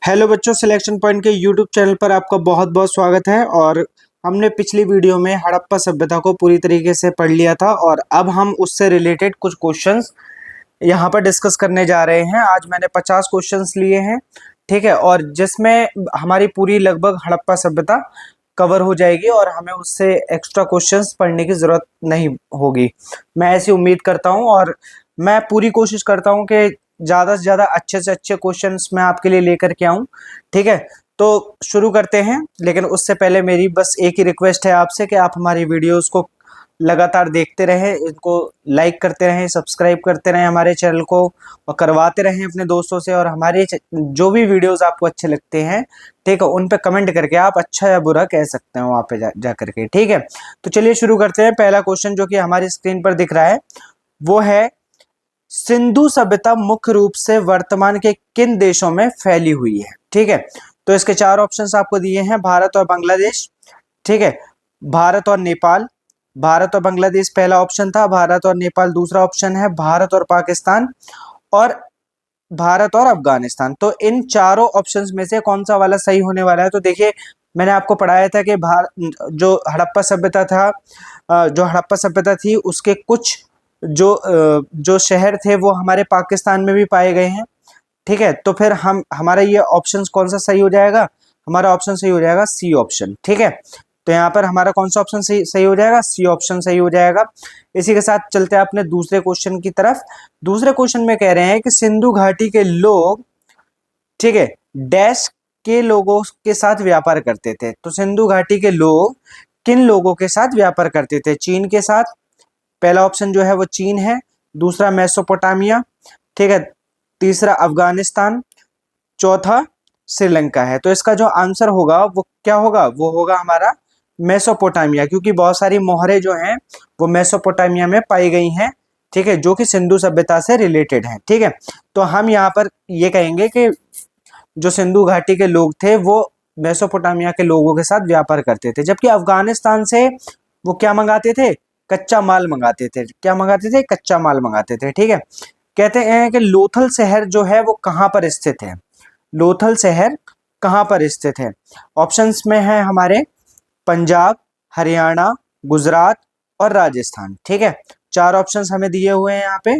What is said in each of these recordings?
Hello बच्चों, selection point के YouTube channel पर आपका बहुत बहुत स्वागत है। और हमने पिछली वीडियो में हड़प्पा सभ्यता को पूरी तरीके से पढ़ लिया था और अब हम उससे रिलेटेड कुछ क्वेश्चंस यहाँ पर डिस्कस करने जा रहे हैं। आज मैंने 50 क्वेश्चंस लिए हैं, ठीक है, और जिसमें हमारी पूरी लगभग हड़प्पा सभ्यता कवर हो जाएगी और हमें उससे एक्स्ट्रा क्वेश्चंस पढ़ने की ज़रूरत नहीं होगी। मैं ऐसी उम्मीद करता हूँ और मैं पूरी कोशिश करता हूँ कि ज़्यादा से ज़्यादा अच्छे से अच्छे क्वेश्चंस मैं आपके लिए लेकर के आऊँ, ठीक है। तो शुरू करते हैं, लेकिन उससे पहले मेरी बस एक ही रिक्वेस्ट है आपसे कि आप हमारी वीडियोस को लगातार देखते रहें, इनको लाइक करते रहें, सब्सक्राइब करते रहें हमारे चैनल को और करवाते रहें अपने दोस्तों से। और हमारे जो भी वीडियोस आपको अच्छे लगते हैं, ठीक है, उन पे कमेंट करके आप अच्छा या बुरा कह सकते हैं वहाँ पे जा करके, ठीक है। तो चलिए शुरू करते हैं। पहला क्वेश्चन जो कि हमारी स्क्रीन पर दिख रहा है वो है, सिंधु सभ्यता मुख्य रूप से वर्तमान के किन देशों में फैली हुई है, ठीक है। तो इसके चार ऑप्शंस आपको दिए हैं, भारत और बांग्लादेश, ठीक है, भारत और नेपाल। भारत और बांग्लादेश पहला ऑप्शन था, भारत और नेपाल दूसरा ऑप्शन है, भारत और पाकिस्तान और भारत और अफगानिस्तान। तो इन चारों ऑप्शंस में से कौन सा वाला सही होने वाला है? तो देखिए, मैंने आपको पढ़ाया था कि जो हड़प्पा सभ्यता था, जो हड़प्पा सभ्यता थी उसके कुछ जो शहर थे वो हमारे पाकिस्तान में भी पाए गए हैं, ठीक है। तो फिर हमारा ये ऑप्शन कौन सा सही हो जाएगा? हमारा ऑप्शन सही हो जाएगा सी ऑप्शन, ठीक है। तो यहाँ पर हमारा कौन सा ऑप्शन सही हो जाएगा? सी ऑप्शन सही हो जाएगा। इसी के साथ चलते हैं अपने दूसरे क्वेश्चन की तरफ। दूसरे क्वेश्चन में कह रहे हैं कि सिंधु घाटी के लोग, ठीक है, डैश के लोगों के साथ व्यापार करते थे। तो सिंधु घाटी के लोग किन लोगों के साथ व्यापार करते थे? चीन के साथ। पहला ऑप्शन जो है वो चीन है, दूसरा मेसोपोटामिया, ठीक है, तीसरा अफगानिस्तान, चौथा श्रीलंका है। तो इसका जो आंसर होगा वो क्या होगा? वो होगा हमारा मेसोपोटामिया, क्योंकि बहुत सारी मोहरें जो हैं वो मेसोपोटामिया में पाई गई हैं, ठीक है, जो कि सिंधु सभ्यता से रिलेटेड हैं, ठीक है। तो हम यहाँ पर ये कहेंगे कि जो सिंधु घाटी के लोग थे वो मेसोपोटामिया के लोगों के साथ व्यापार करते थे, जबकि अफगानिस्तान से वो क्या मंगाते थे? कच्चा माल मंगाते थे। क्या मंगाते थे? कच्चा माल मंगाते थे, ठीक है। कहते हैं कि लोथल शहर जो है वो कहाँ पर स्थित है? लोथल शहर कहाँ पर स्थित है? ऑप्शंस में है हमारे पंजाब, हरियाणा, गुजरात और राजस्थान, ठीक है। चार ऑप्शंस हमें दिए हुए हैं यहाँ पे,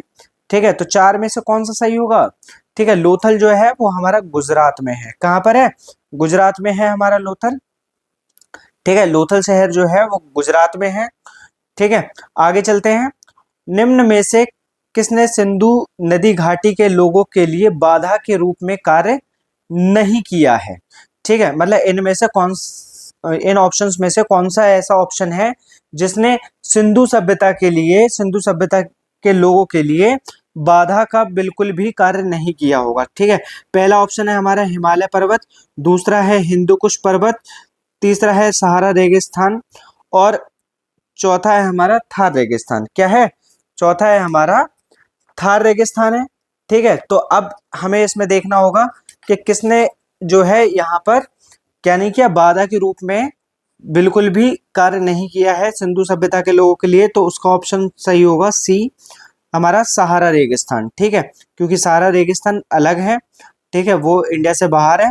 ठीक है। तो चार में से कौन सा सही होगा? ठीक है, लोथल जो है वो हमारा गुजरात में है। कहाँ पर है? गुजरात में है हमारा लोथल, ठीक है। लोथल शहर जो है वो गुजरात में है, ठीक है। आगे चलते हैं। निम्न में से किसने सिंधु नदी घाटी के लोगों के लिए बाधा के रूप में कार्य नहीं किया है? ठीक है, मतलब इनमें से इन ऑप्शंस में से कौन सा ऐसा ऑप्शन है जिसने सिंधु सभ्यता के लिए, सिंधु सभ्यता के लोगों के लिए बाधा का बिल्कुल भी कार्य नहीं किया होगा? ठीक है, पहला ऑप्शन है हमारा हिमालय पर्वत, दूसरा है हिंदू कुश पर्वत, तीसरा है सहारा रेगिस्तान और चौथा है हमारा थार रेगिस्तान। क्या है? चौथा है हमारा थार रेगिस्तान है, ठीक है। तो अब हमें इसमें देखना होगा कि किसने जो है यहाँ पर क्या नहीं किया, बाधा के रूप में बिल्कुल भी कार्य नहीं किया है सिंधु सभ्यता के लोगों के लिए। तो उसका ऑप्शन सही होगा सी, हमारा सहारा रेगिस्तान, ठीक है, क्योंकि सहारा रेगिस्तान अलग है, ठीक है, वो इंडिया से बाहर है,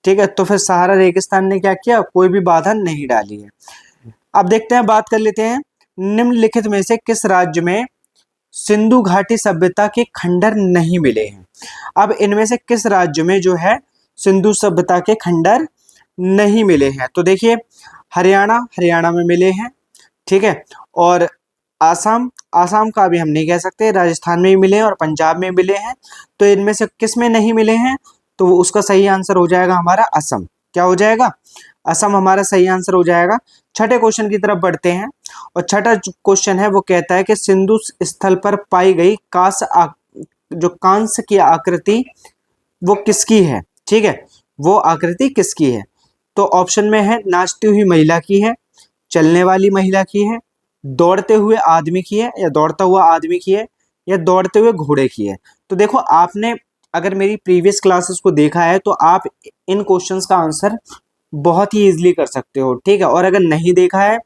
ठीक है। तो फिर सहारा रेगिस्तान ने क्या किया? कोई भी बाधा नहीं डाली है। अब देखते हैं, बात कर लेते हैं, निम्नलिखित में से किस राज्य में सिंधु घाटी सभ्यता के खंडर नहीं मिले हैं? अब इनमें से किस राज्य में जो है सिंधु सभ्यता के खंडर नहीं मिले हैं? तो देखिए, हरियाणा में मिले हैं, ठीक है, और आसाम का भी हम नहीं कह सकते, राजस्थान में भी मिले हैं और पंजाब में मिले हैं। तो इनमें से किस में नहीं मिले हैं? तो उसका सही आंसर हो जाएगा हमारा असम। क्या हो जाएगा? असम हमारा सही आंसर हो जाएगा। छठे क्वेश्चन की तरफ बढ़ते हैं और छठा क्वेश्चन है वो कहता है कि सिंधु स्थल पर पाई गई जो कांस्य की आकृति वो किसकी है? ठीक है, वो आकृति किसकी है? तो ऑप्शन में है नाचती हुई महिला की है, चलने वाली महिला की है, दौड़ते हुए आदमी की है या दौड़ता हुआ आदमी की है, या दौड़ते हुए घोड़े की है। तो देखो, आपने अगर मेरी प्रीवियस क्लासेस को देखा है तो आप इन क्वेश्चंस का आंसर बहुत ही इजीली कर सकते हो, ठीक है। और अगर नहीं देखा है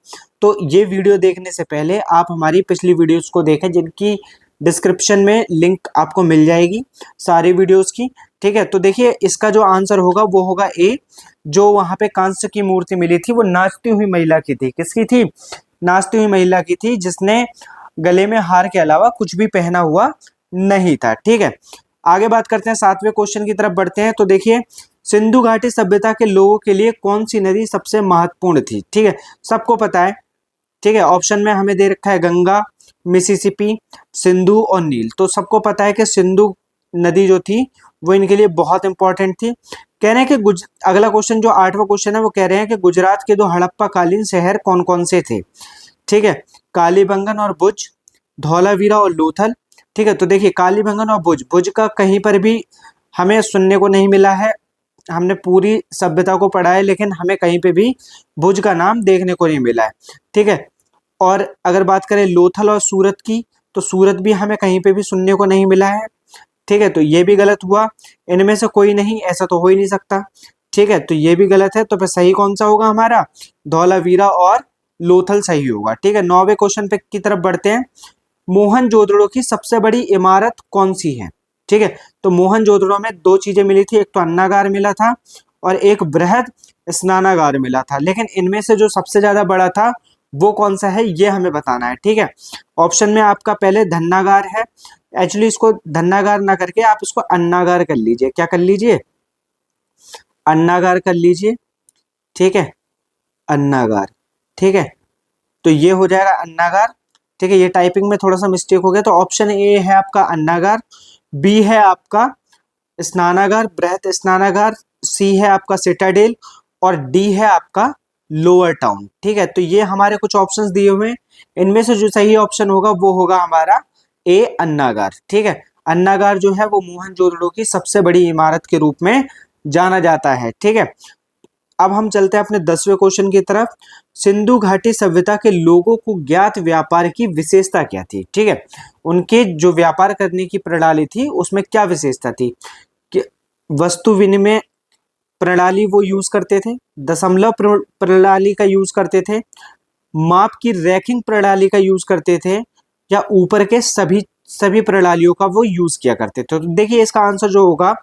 तो ये वीडियो देखने से पहले आप हमारी पिछली वीडियोस को देखें, जिनकी डिस्क्रिप्शन में लिंक आपको मिल जाएगी सारी वीडियोस की। ठीक है, तो देखिए इसका जो आंसर होगा वो होगा ए। जो वहां पे कांस्य की मूर्ति मिली थी वो नाचती हुई महिला की थी। किसकी थी? नाचती हुई महिला की थी, जिसने गले में हार के अलावा कुछ भी पहना हुआ नहीं था। ठीक है, आगे बात करते हैं, 7वें क्वेश्चन की तरफ बढ़ते हैं। तो देखिए सिंधु घाटी सभ्यता के लोगों के लिए कौन सी नदी सबसे महत्वपूर्ण थी? ठीक है, सबको पता है। ठीक है, ऑप्शन में हमें दे रखा है गंगा, मिसिसिपी, सिंधु और नील। तो सबको पता है कि सिंधु नदी जो थी वो इनके लिए बहुत इंपॉर्टेंट थी। कह रहे हैं कि अगला क्वेश्चन जो 8वां क्वेश्चन है वो कह रहे हैं कि गुजरात के 2 हड़प्पा कालीन शहर कौन कौन से थे? ठीक है, कालीबंगन और भुज, धौलावीरा और लोथल। ठीक है, तो देखिए कालीबंगन और भुज, भुज का कहीं पर भी हमें सुनने को नहीं मिला है। हमने पूरी सभ्यता को पढ़ा है लेकिन हमें कहीं पे भी भुज का नाम देखने को नहीं मिला है। ठीक है, और अगर बात करें लोथल और सूरत की, तो सूरत भी हमें कहीं पे भी सुनने को नहीं मिला है। ठीक है, तो ये भी गलत हुआ। इनमें से कोई नहीं, ऐसा तो हो ही नहीं सकता। ठीक है, तो ये भी गलत है। तो फिर सही कौन सा होगा हमारा? धौलावीरा और लोथल सही होगा। ठीक है, 9वें क्वेश्चन पे की तरफ बढ़ते हैं। मोहनजोदड़ो की सबसे बड़ी इमारत कौन सी है? ठीक है, तो मोहनजोदड़ो में 2 चीजें मिली थी, एक तो अन्नागार मिला था और एक बृहद स्नानागार मिला था। लेकिन इनमें से जो सबसे ज्यादा बड़ा था वो कौन सा है, ये हमें बताना है। ठीक है, ऑप्शन में आपका पहले धन्नागार है। एक्चुअली इसको धन्नागार ना करके आप इसको अन्नागार कर लीजिए। क्या कर लीजिए? अन्नागार कर लीजिए। ठीक है, अन्नागार। ठीक है, तो ये हो जाएगा अन्नागार। ठीक है, ये टाइपिंग में थोड़ा सा मिस्टेक हो गया। तो ऑप्शन ए है आपका अन्नागार, बी है आपका स्नानागार, बृहत स्नानागार, सी है आपका सिटाडेल और डी है आपका लोअर टाउन। ठीक है, तो ये हमारे कुछ ऑप्शंस दिए हुए हैं। इनमें से जो सही ऑप्शन होगा वो होगा हमारा ए अन्नागार। ठीक है, अन्नागार जो है वो मोहनजोदड़ो की सबसे बड़ी इमारत के रूप में जाना जाता है। ठीक है, अब हम चलते हैं अपने 10वें क्वेश्चन की तरफ। सिंधु घाटी सभ्यता के लोगों को ज्ञात व्यापार की विशेषता क्या थी? ठीक है, उनके जो व्यापार करने की प्रणाली थी उसमें क्या विशेषता थी? कि वस्तु विनिमय प्रणाली वो यूज करते थे, दशमलव प्रणाली का यूज करते थे, माप की रैखिंग प्रणाली का यूज करते थे, या ऊपर के सभी सभी प्रणालियों का वो यूज किया करते थे? तो देखिए इसका आंसर जो होगा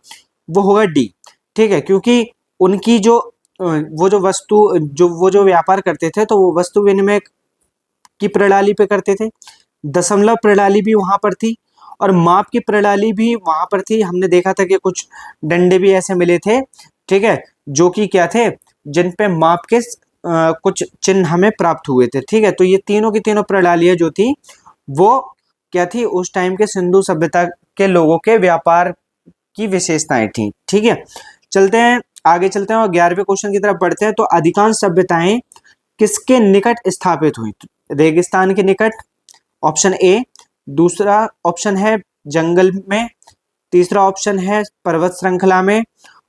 वो होगा डी। ठीक है, क्योंकि उनकी जो वो जो व्यापार करते थे तो वो वस्तु विनिमय की प्रणाली पे करते थे, दशमलव प्रणाली भी वहां पर थी और माप की प्रणाली भी वहां पर थी। हमने देखा था कि कुछ डंडे भी ऐसे मिले थे, ठीक है, जो कि क्या थे, जिन पे माप के कुछ चिन्ह हमें प्राप्त हुए थे। ठीक है, तो ये तीनों की तीनों प्रणालियां जो थी वो क्या थी, उस टाइम के सिंधु सभ्यता के लोगों के व्यापार की विशेषताएं थी। ठीक है, चलते हैं आगे, चलते हैं और 11वें क्वेश्चन की तरफ बढ़ते हैं। तो अधिकांश सभ्यताएं किसके निकट स्थापित हुई? रेगिस्तान के निकट, ऑप्शन ए। दूसरा ऑप्शन है जंगल में, तीसरा ऑप्शन है पर्वत श्रृंखला में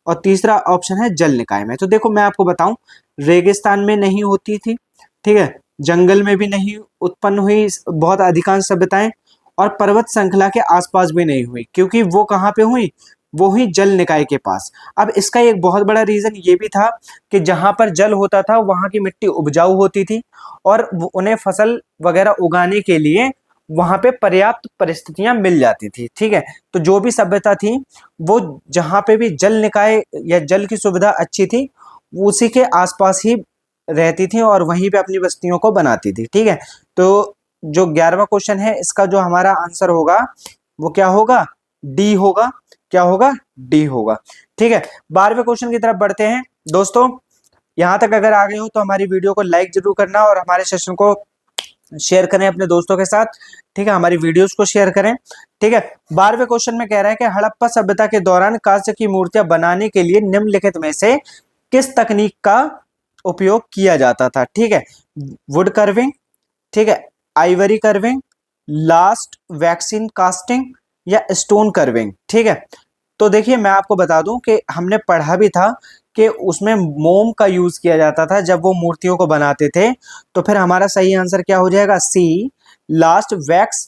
और तीसरा ऑप्शन है जल निकाय में। तो देखो मैं आपको बताऊं, रेगिस्तान में नहीं होती थी, ठीक है, जंगल में भी नहीं उत्पन्न हुई बहुत अधिकांश सभ्यताएं, और पर्वत श्रृंखला के आसपास भी नहीं हुई, क्योंकि वो कहाँ पे हुई, वो हुई जल निकाय के पास। अब इसका एक बहुत बड़ा रीजन ये भी था कि जहां पर जल होता था वहां की मिट्टी उपजाऊ होती थी और उन्हें फसल वगैरह उगाने के लिए वहां पे पर्याप्त परिस्थितियां मिल जाती थी। ठीक है, तो जो भी सभ्यता थी वो जहां पे भी जल निकाय या जल की सुविधा अच्छी थी उसी के आसपास ही रहती थी और वहीं पे अपनी बस्तियों को बनाती थी। ठीक है, तो जो 11वां क्वेश्चन है इसका जो हमारा आंसर होगा वो क्या होगा, डी होगा। क्या होगा, डी होगा। ठीक है, 12वें क्वेश्चन की तरफ बढ़ते हैं। दोस्तों यहां तक अगर आ गए हो तो हमारी वीडियो को लाइक जरूर करना और हमारे सेशन को शेयर करें अपने दोस्तों के साथ। ठीक है, हमारी वीडियोस को शेयर करें। ठीक है, 12वें क्वेश्चन में कह रहा है कि हड़प्पा सभ्यता के दौरान कांस्य की मूर्तियां बनाने के लिए निम्नलिखित में से किस तकनीक का उपयोग किया जाता था? ठीक है, वुड कर्विंग, ठीक है, Ivory curving, last vaccine casting या स्टोन कर्विंग। ठीक है, तो देखिए मैं आपको बता दूं कि हमने पढ़ा भी था कि उसमें मोम का यूज किया जाता था जब वो मूर्तियों को बनाते थे। तो फिर हमारा सही आंसर क्या हो जाएगा, सी, लास्ट वैक्स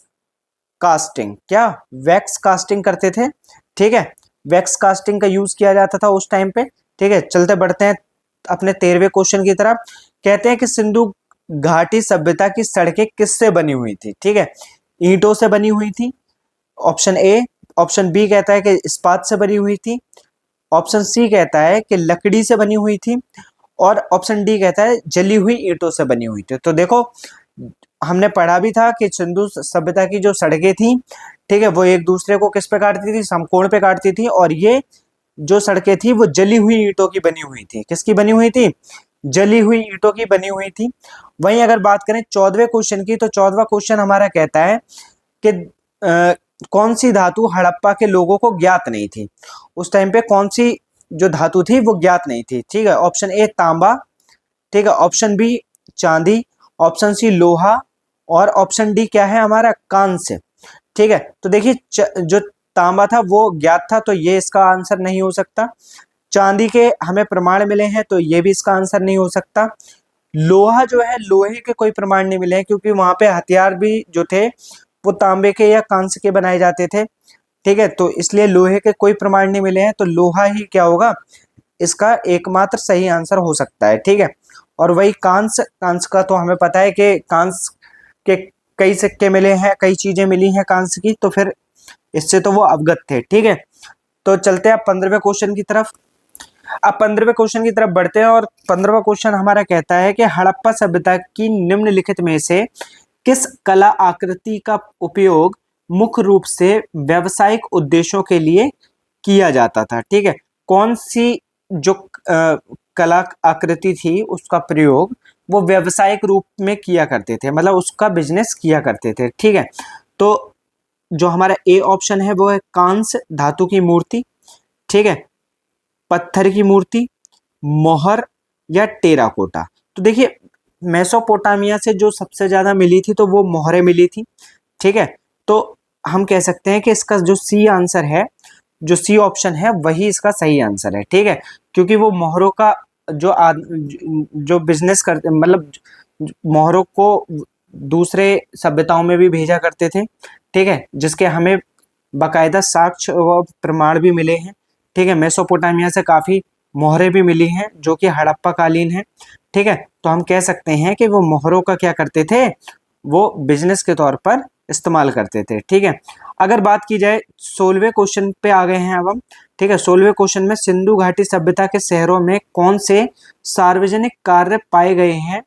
कास्टिंग। क्या वैक्स कास्टिंग करते थे? ठीक है, वैक्स कास्टिंग का यूज किया जाता था उस टाइम पे। ठीक है, चलते बढ़ते हैं अपने 13वें क्वेश्चन की तरफ। कहते हैं कि सिंधु घाटी सभ्यता की सड़कें किससे बनी हुई थी? ठीक है, ईंटों से बनी हुई थी, ऑप्शन ए। ऑप्शन बी कहता है कि इस्पात से बनी हुई थी। ऑप्शन सी कहता है कि लकड़ी से बनी हुई थी। और ऑप्शन डी कहता है जली हुई ईंटों से बनी हुई थी। तो देखो, हमने पढ़ा भी था कि सिंधु सभ्यता की जो सड़कें थी, ठीक है, वो एक दूसरे को किस पे काटती थी, समकोण पे काटती थी। और ये जो सड़कें थी वो जली हुई ईंटों की बनी हुई थी। किसकी बनी हुई थी? जली हुई ईंटों की बनी हुई थी। वहीं अगर बात करें 14वें क्वेश्चन की, तो 14वां क्वेश्चन हमारा कहता है कि कौन सी धातु हड़प्पा के लोगों को ज्ञात नहीं थी। उस टाइम पे कौन सी जो धातु थी वो ज्ञात नहीं थी। ठीक है, ऑप्शन ए तांबा, ठीक है, ऑप्शन बी चांदी, ऑप्शन सी लोहा, और ऑप्शन डी क्या है हमारा? कांस्य। ठीक है, तो देखिए जो तांबा था वो ज्ञात था, तो ये इसका आंसर नहीं हो सकता। चांदी के हमें प्रमाण मिले हैं, तो ये भी इसका आंसर नहीं हो सकता। लोहा जो है, लोहे के कोई प्रमाण नहीं मिले हैं, क्योंकि वहां पे हथियार भी जो थे वो तांबे के या कांस्य के बनाए जाते थे। ठीक है, तो इसलिए लोहे के कोई प्रमाण नहीं मिले हैं, तो लोहा ही क्या होगा? इसका एकमात्र सही आंसर हो सकता है। ठीक है, और वही कांस्य, कांस्य का तो हमें पता है कि कांस्य के कई सिक्के मिले हैं, कई चीजें मिली हैं कांस्य की, तो फिर इससे तो वो अवगत थे। ठीक है, तो चलते हैं अब 15वें क्वेश्चन की तरफ। अब 15वें क्वेश्चन की तरफ बढ़ते हैं, और 15वां क्वेश्चन हमारा कहता है कि हड़प्पा सभ्यता की निम्नलिखित में से किस कला आकृति का उपयोग मुख्य रूप से व्यावसायिक उद्देश्यों के लिए किया जाता था। ठीक है, कौन सी जो कला आकृति थी उसका प्रयोग वो व्यावसायिक रूप में किया करते थे, मतलब उसका बिजनेस किया करते थे। ठीक है, तो जो हमारा ए ऑप्शन है वो है कांस्य धातु की मूर्ति, ठीक है, पत्थर की मूर्ति, मोहर, या टेराकोटा। तो देखिए, मेसोपोटामिया से जो सबसे ज्यादा मिली थी तो वो मोहरें मिली थी। ठीक है, तो हम कह सकते हैं कि इसका जो सी आंसर है, जो सी ऑप्शन है वही इसका सही आंसर है। ठीक है, क्योंकि वो मोहरों का जो बिजनेस करते, मतलब मोहरों को दूसरे सभ्यताओं में भी भेजा करते थे। ठीक है, जिसके हमें बाकायदा साक्ष्य व प्रमाण भी मिले हैं। ठीक है, मेसोपोटामिया से काफी मोहरें भी मिली हैं जो कि हड़प्पा कालीन है। ठीक है, तो हम कह सकते हैं कि वो मोहरों का क्या करते थे, वो बिजनेस के तौर पर इस्तेमाल करते थे। ठीक है, अगर बात की जाए 16वें क्वेश्चन पे आ गए हैं अब हम। ठीक है, 16वें क्वेश्चन में सिंधु घाटी सभ्यता के शहरों में कौन से सार्वजनिक कार्य पाए गए हैं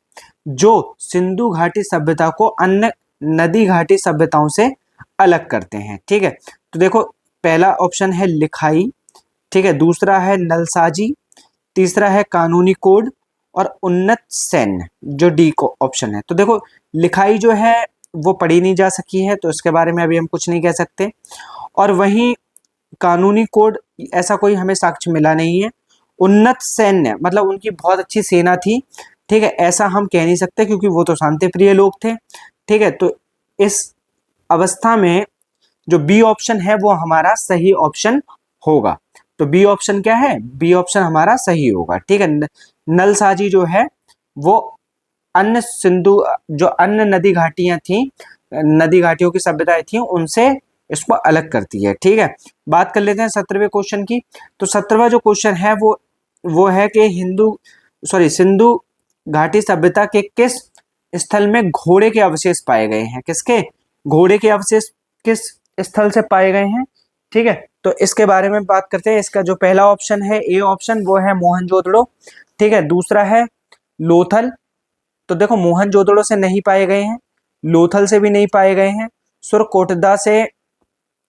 जो सिंधु घाटी सभ्यता को अन्य नदी घाटी सभ्यताओं से अलग करते हैं। ठीक है, तो देखो, पहला ऑप्शन है लिखाई, ठीक है, दूसरा है नलसाजी, तीसरा है कानूनी कोड, और उन्नत सैन्य जो डी को ऑप्शन है। तो देखो, लिखाई जो है वो पढ़ी नहीं जा सकी है, तो इसके बारे में अभी हम कुछ नहीं कह सकते। और वहीं कानूनी कोड, ऐसा कोई हमें साक्ष्य मिला नहीं है। उन्नत सैन्य मतलब उनकी बहुत अच्छी सेना थी, ठीक है, ऐसा हम कह नहीं सकते, क्योंकि वो तो शांति प्रिय लोग थे। ठीक है, तो इस अवस्था में जो बी ऑप्शन है वो हमारा सही ऑप्शन होगा। तो बी ऑप्शन क्या है? बी ऑप्शन हमारा सही होगा। ठीक है, नलसाजी जो है वो अन्य सिंधु, जो अन्य नदी घाटियां थी, नदी घाटियों की सभ्यताएं थी, उनसे इसको अलग करती है। ठीक है, बात कर लेते हैं 17वें क्वेश्चन की। तो 17वां जो क्वेश्चन है वो है कि सिंधु घाटी सभ्यता के किस स्थल में घोड़े के अवशेष पाए गए हैं? किसके? घोड़े के अवशेष किस स्थल से पाए गए हैं? ठीक है, तो इसके बारे में बात करते हैं। इसका जो पहला ऑप्शन है, ए ऑप्शन, वो है मोहनजोदड़ो। ठीक है, दूसरा है लोथल। तो देखो, मोहनजोदड़ो से नहीं पाए गए हैं, लोथल से भी नहीं पाए गए हैं, सुरकोटदा से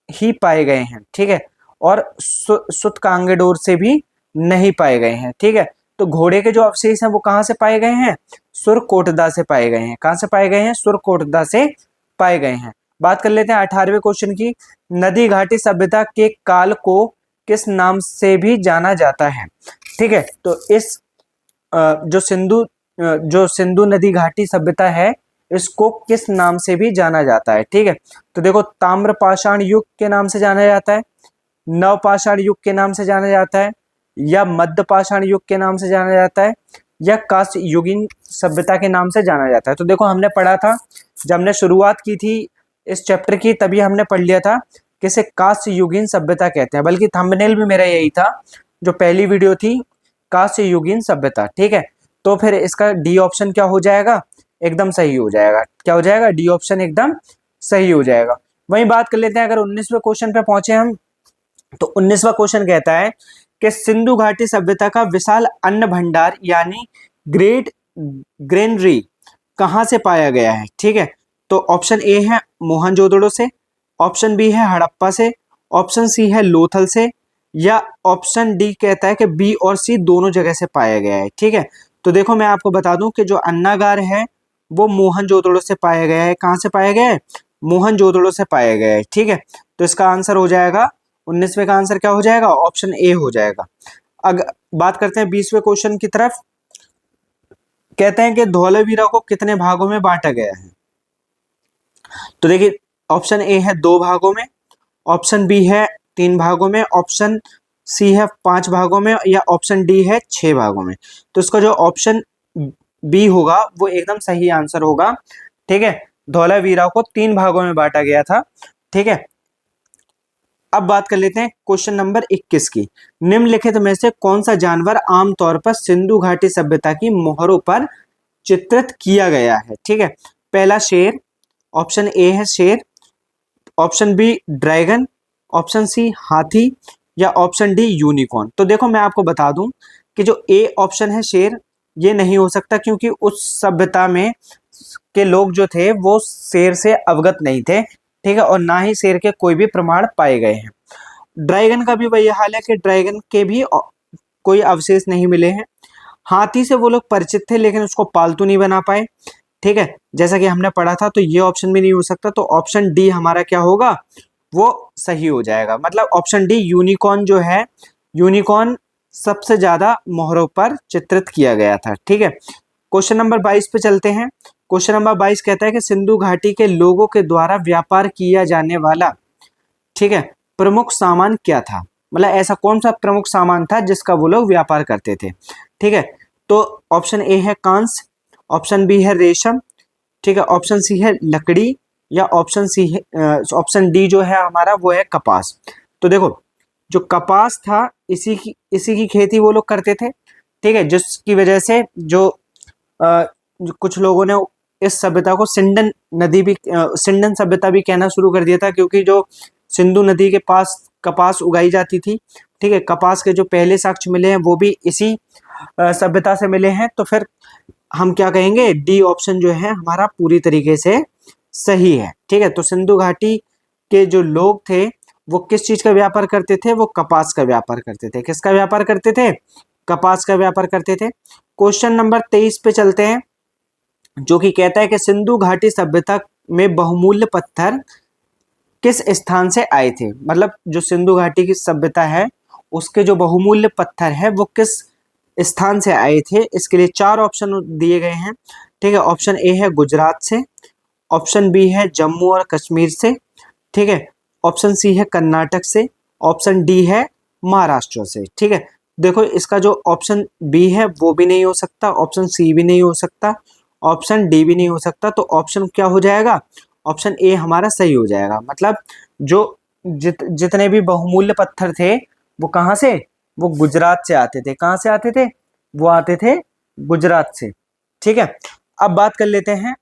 ही पाए गए हैं। ठीक है, और सुतकांगेडोर से भी नहीं पाए गए हैं। ठीक है, तो घोड़े के जो अवशेष हैं वो कहाँ से पाए गए हैं? सुरकोटदा से पाए गए हैं। कहाँ से पाए गए हैं? सुरकोटदा से पाए गए हैं। बात कर लेते हैं 18वें क्वेश्चन की। नदी घाटी सभ्यता के काल को किस नाम से भी जाना जाता है? ठीक है, तो इस जो सिंधु नदी घाटी सभ्यता है, इसको किस नाम से भी जाना जाता है? ठीक है, तो देखो, ताम्रपाषाण युग के नाम से जाना जाता है, नवपाषाण युग के नाम से जाना जाता है, या मध्यपाषाण युग के नाम से जाना जाता है, या कांस्य युगीन सभ्यता के नाम से जाना जाता है। तो देखो, हमने पढ़ा था, जब हमने शुरुआत की थी इस चैप्टर की, तभी हमने पढ़ लिया था कि इसे कांस्य युगीन सभ्यता कहते हैं, बल्कि थंबनेल भी मेरा यही था, जो पहली वीडियो थी, कांस्य युगीन सभ्यता। ठीक है, तो फिर इसका डी ऑप्शन क्या हो जाएगा? एकदम सही हो जाएगा। क्या हो जाएगा? डी ऑप्शन एकदम सही हो जाएगा। वहीं बात कर लेते हैं, अगर 19वें क्वेश्चन पे पहुंचे हम, तो 19वां क्वेश्चन कहता है कि सिंधु घाटी सभ्यता का विशाल अन्न भंडार यानी ग्रेट ग्रेनरी कहां से पाया गया है। ठीक है, तो ऑप्शन ए है मोहनजोदड़ो से, ऑप्शन बी है हड़प्पा से, ऑप्शन सी है लोथल से, या ऑप्शन डी कहता है कि बी और सी दोनों जगह से पाया गया है। ठीक है, तो देखो मैं आपको बता दूं कि जो अन्नागार है वो मोहनजोदड़ो से पाया गया है। कहां से पाया गया है? मोहनजोदड़ो से पाया गया है। ठीक है, तो इसका आंसर हो जाएगा 19वें का आंसर क्या हो जाएगा? ऑप्शन ए हो जाएगा। अगर बात करते हैं 20वें क्वेश्चन की तरफ, कहते हैं कि धौलावीरा को कितने भागों में बांटा गया है। तो देखिए, ऑप्शन ए है 2 भागों में, ऑप्शन बी है 3 भागों में, ऑप्शन सी है 5 भागों में, या ऑप्शन डी है 6 भागों में। तो इसका जो ऑप्शन बी होगा वो एकदम सही आंसर होगा। ठीक है, धौलावीरा को 3 भागों में बांटा गया था। ठीक है, अब बात कर लेते हैं क्वेश्चन नंबर 21 की। निम्नलिखित में से कौन सा जानवर आमतौर पर सिंधु घाटी सभ्यता की मोहरों पर चित्रित किया गया है। ठीक है, पहला शेर, ऑप्शन ए है शेर, option B dragon, option C हाथी, या ऑप्शन डी यूनिकॉर्न। तो देखो मैं आपको बता दूं कि जो ए ऑप्शन है शेर, ये नहीं हो सकता, क्योंकि उस सभ्यता में के लोग जो थे वो शेर से अवगत नहीं थे। ठीक है, और ना ही शेर के कोई भी प्रमाण पाए गए हैं। ड्रैगन का भी वही हाल है कि ड्रैगन के भी कोई अवशेष नहीं मिले हैं। हाथी से वो लोग परिचित थे लेकिन उसको पालतू नहीं बना पाए। ठीक है, जैसा कि हमने पढ़ा था, तो ये ऑप्शन भी नहीं हो सकता। तो ऑप्शन डी हमारा क्या होगा? वो सही हो जाएगा। मतलब ऑप्शन डी यूनिकॉर्न जो है, यूनिकॉर्न सबसे ज्यादा मोहरों पर चित्रित किया गया था। ठीक है, क्वेश्चन नंबर 22 पे चलते हैं। क्वेश्चन नंबर 22 कहता है कि सिंधु घाटी के लोगों के द्वारा व्यापार किया जाने वाला, ठीक है, प्रमुख सामान क्या था। मतलब ऐसा कौन सा प्रमुख सामान था जिसका वो लोग व्यापार करते थे। ठीक है, तो ऑप्शन ए है कांस्य, ऑप्शन बी है रेशम, ठीक है, ऑप्शन सी है लकड़ी, या ऑप्शन सी है ऑप्शन डी जो है हमारा वो है कपास। तो देखो, जो कपास था इसी की खेती वो लोग करते थे। ठीक है, जिसकी वजह से जो कुछ लोगों ने इस सभ्यता को सिंडन नदी भी सिंडन सभ्यता भी कहना शुरू कर दिया था, क्योंकि जो सिंधु नदी के पास कपास उगाई जाती थी। ठीक है, कपास के जो पहले साक्ष्य मिले हैं वो भी इसी सभ्यता से मिले हैं। तो फिर हम क्या कहेंगे? डी ऑप्शन जो है हमारा पूरी तरीके से सही है। ठीक है, तो सिंधु घाटी के जो लोग थे वो किस चीज का व्यापार करते थे? वो कपास का व्यापार करते थे। किसका व्यापार करते थे? कपास का व्यापार करते थे। क्वेश्चन नंबर 23 पे चलते हैं, जो कि कहता है कि सिंधु घाटी सभ्यता में बहुमूल्य पत्थर किस स्थान से आए थे। मतलब जो सिंधु घाटी की सभ्यता है उसके जो बहुमूल्य पत्थर है वो किस स्थान से आए थे। इसके लिए 4 ऑप्शन दिए गए हैं। ठीक है, ऑप्शन ए है गुजरात से, ऑप्शन बी है जम्मू और कश्मीर से, ठीक है, ऑप्शन सी है कर्नाटक से, ऑप्शन डी है महाराष्ट्र से। ठीक है, देखो इसका जो ऑप्शन बी है वो भी नहीं हो सकता, ऑप्शन सी भी नहीं हो सकता, ऑप्शन डी भी नहीं हो सकता। तो ऑप्शन क्या हो जाएगा? ऑप्शन ए हमारा सही हो जाएगा। मतलब जो जितने भी बहुमूल्य पत्थर थे वो कहाँ से? वो गुजरात से आते थे। कहाँ से आते थे? वो आते थे गुजरात से। ठीक है, अब बात कर लेते हैं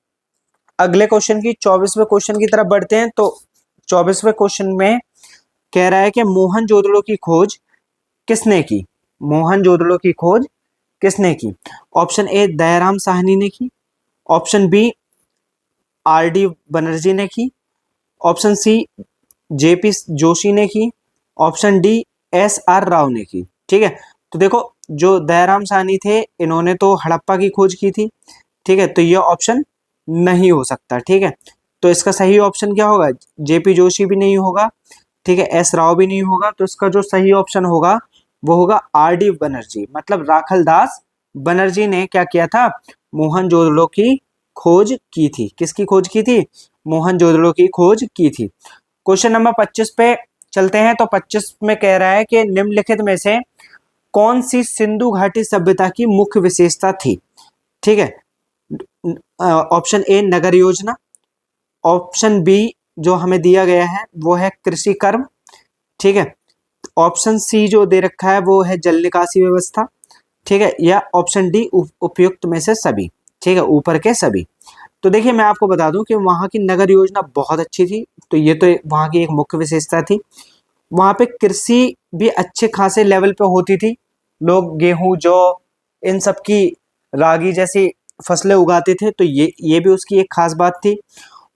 अगले क्वेश्चन की, 24वें क्वेश्चन की तरफ बढ़ते हैं। तो 24वें क्वेश्चन में कह रहा है कि मोहनजोदड़ो की खोज किसने की? मोहनजोदड़ो की खोज किसने की? ऑप्शन ए दयाराम साहनी ने की, option B R D Banerjee ने की, ऑप्शन सी जेपी जोशी ने की, option D S R Rao ने की। ठीक है, तो देखो जो दयाराम साहनी थे इन्होंने तो हड़प्पा की खोज की थी। ठीक है, तो ये ऑप्शन नहीं हो सकता। ठीक है, तो इसका सही ऑप्शन क्या होगा? जेपी जोशी भी नहीं होगा, ठीक है, एस राव भी नहीं होगा। तो इसका जो सही ऑप्शन होगा वो होगा आर डी बनर्जी। मतलब राखल दास बनर्जी ने क्या किया था? मोहनजोदड़ो की खोज की थी। किसकी खोज की थी? मोहनजोदड़ो की खोज की थी। क्वेश्चन नंबर 25 पे चलते हैं। तो 25 में कह रहा है कि निम्नलिखित में से कौन सी सिंधु घाटी सभ्यता की मुख्य विशेषता थी। ठीक है, ऑप्शन ए नगर योजना, ऑप्शन बी जो हमें दिया गया है वो है कृषि कर्म, ठीक है, ऑप्शन सी जो दे रखा है वो है जल निकासी व्यवस्था, ठीक है, या ऑप्शन डी उपयुक्त में से सभी। ठीक है, ऊपर के सभी। तो देखिए मैं आपको बता दूं कि वहाँ की नगर योजना बहुत अच्छी थी, तो ये तो वहाँ की एक मुख्य विशेषता थी। वहाँ पे कृषि भी अच्छे खासे लेवल पे होती थी, लोग गेहूं जौ इन सब की रागी जैसी फसलें उगाते थे, तो ये भी उसकी एक खास बात थी।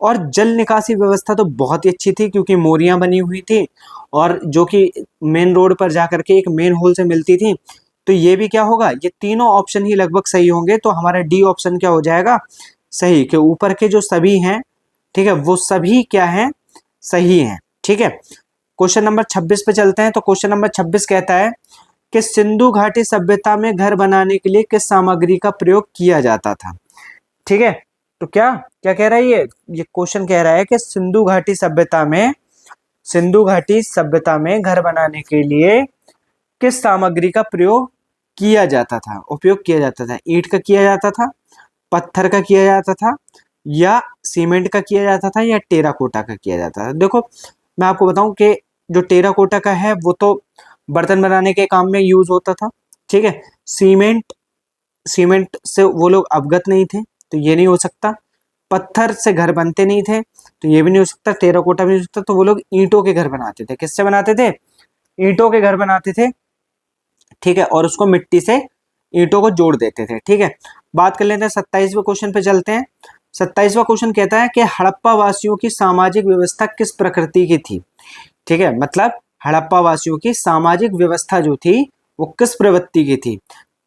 और जल निकासी व्यवस्था तो बहुत ही अच्छी थी, क्योंकि मोरियां बनी हुई थी और जो कि मेन रोड पर जाकर के एक मेन होल से मिलती थी। तो ये भी क्या होगा, ये तीनों ऑप्शन ही लगभग सही होंगे, तो हमारा डी ऑप्शन क्या हो जाएगा, सही, के ऊपर के जो सभी हैं, ठीक है, वो सभी क्या हैं, सही हैं। ठीक है, क्वेश्चन नंबर 26 पे चलते हैं। तो क्वेश्चन नंबर 26 कहता है कि सिंधु घाटी सभ्यता में घर बनाने के लिए किस सामग्री का प्रयोग किया जाता था। ठीक है, तो क्या क्या कह रहा है ये क्वेश्चन कह रहा है कि सिंधु घाटी सभ्यता में घर बनाने के लिए किस सामग्री का प्रयोग किया जाता था, उपयोग किया जाता था। ईंट का किया जाता था, पत्थर का किया जाता था, या सीमेंट का किया जाता था, या टेराकोटा का किया जाता था। देखो मैं आपको बताऊं कि जो टेराकोटा का है वो तो बर्तन बनाने के काम में यूज होता था। ठीक है, सीमेंट सीमेंट से वो लोग अवगत नहीं थे, तो ये नहीं हो सकता। पत्थर से घर बनते नहीं थे, तो ये भी नहीं हो सकता। टेराकोटा भी नहीं हो सकता। तो वो लोग ईंटों के घर बनाते थे। किससे बनाते थे, ईंटों के घर बनाते थे। ठीक है, और उसको मिट्टी से ईंटों को जोड़ देते थे। ठीक है, बात कर लेते हैं 27वें क्वेश्चन पे चलते हैं। 27वां क्वेश्चन कहता है कि हड़प्पा वासियों की सामाजिक व्यवस्था किस प्रकृति की थी। ठीक है, मतलब हड़प्पा वासियों की सामाजिक व्यवस्था जो थी वो किस प्रवृत्ति की थी।